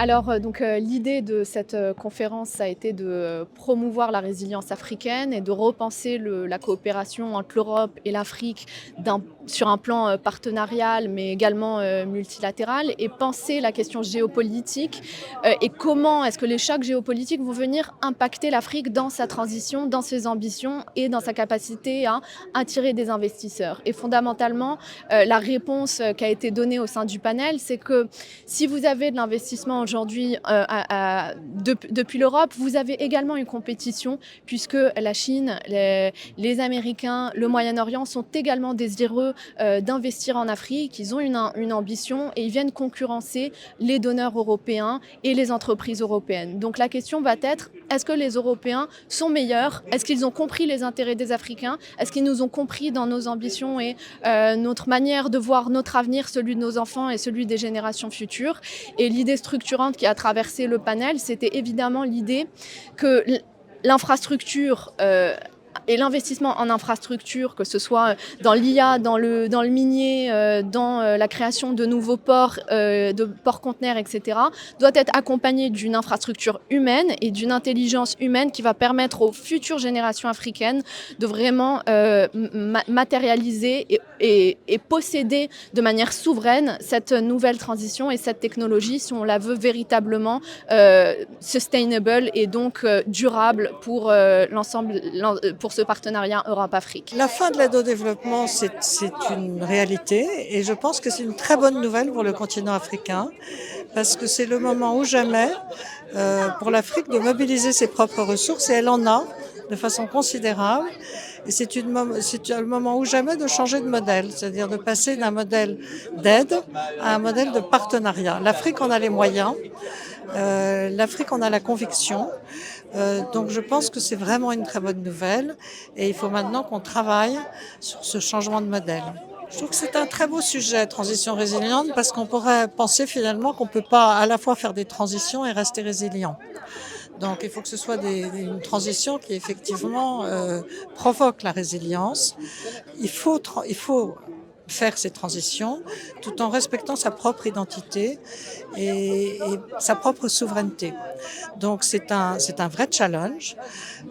L'idée de cette conférence, ça a été de promouvoir la résilience africaine et de repenser la coopération entre l'Europe et l'Afrique sur un plan partenarial, mais également multilatéral, et penser la question géopolitique et comment est-ce que les chocs géopolitiques vont venir impacter l'Afrique dans sa transition, dans ses ambitions et dans sa capacité à attirer des investisseurs. Et fondamentalement, la réponse qui a été donnée au sein du panel, c'est que si vous avez de l'investissement aujourd'hui depuis l'Europe, vous avez également une compétition puisque la Chine, les Américains, le Moyen-Orient sont également désireux d'investir en Afrique. Ils ont une ambition et ils viennent concurrencer les donneurs européens et les entreprises européennes. Donc la question va être, est-ce que les Européens sont meilleurs? Est-ce qu'ils ont compris les intérêts des Africains? Est-ce qu'ils nous ont compris dans nos ambitions et notre manière de voir notre avenir, celui de nos enfants et celui des générations futures? Et l'idée structurante qui a traversé le panel, c'était évidemment l'idée que l'infrastructure et l'investissement en infrastructure, que ce soit dans l'IA, dans le minier, dans la création de nouveaux ports, de ports-conteneurs, etc., doit être accompagné d'une infrastructure humaine et d'une intelligence humaine qui va permettre aux futures générations africaines de vraiment matérialiser et posséder de manière souveraine cette nouvelle transition et cette technologie, si on la veut véritablement sustainable et donc durable pour l'ensemble, pour ce partenariat Europe-Afrique. La fin de l'aide au développement, c'est une réalité et je pense que c'est une très bonne nouvelle pour le continent africain parce que c'est le moment ou jamais pour l'Afrique de mobiliser ses propres ressources et elle en a de façon considérable. Et c'est le moment ou jamais de changer de modèle, c'est-à-dire de passer d'un modèle d'aide à un modèle de partenariat. L'Afrique en a les moyens, l'Afrique en a la conviction. Donc je pense que c'est vraiment une très bonne nouvelle et il faut maintenant qu'on travaille sur ce changement de modèle. Je trouve que c'est un très beau sujet, transition résiliente, parce qu'on pourrait penser finalement qu'on ne peut pas à la fois faire des transitions et rester résilient. Donc il faut que ce soit une transition qui effectivement provoque la résilience. Il faut faire ces transitions tout en respectant sa propre identité et sa propre souveraineté. Donc c'est un vrai challenge,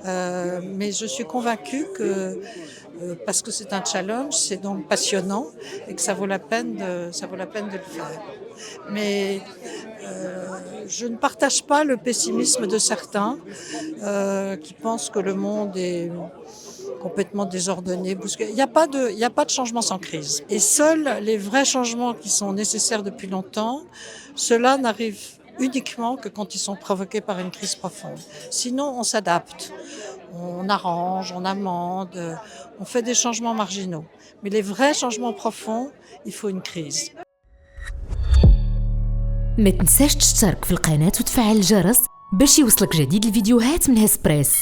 mais je suis convaincue que parce que c'est un challenge, c'est donc passionnant et que ça vaut la peine de le faire. Mais je ne partage pas le pessimisme de certains qui pensent que le monde est complètement désordonné, bousculé. Il n'y a pas de changement sans crise. Et seuls les vrais changements qui sont nécessaires depuis longtemps, ceux-là n'arrivent uniquement que quand ils sont provoqués par une crise profonde. Sinon, on s'adapte, on arrange, on amende, on fait des changements marginaux. Mais les vrais changements profonds, il faut une crise. ما تنساش تشترك في القناة وتفعل الجرس باش يوصلك جديد الفيديوهات من هسبريس.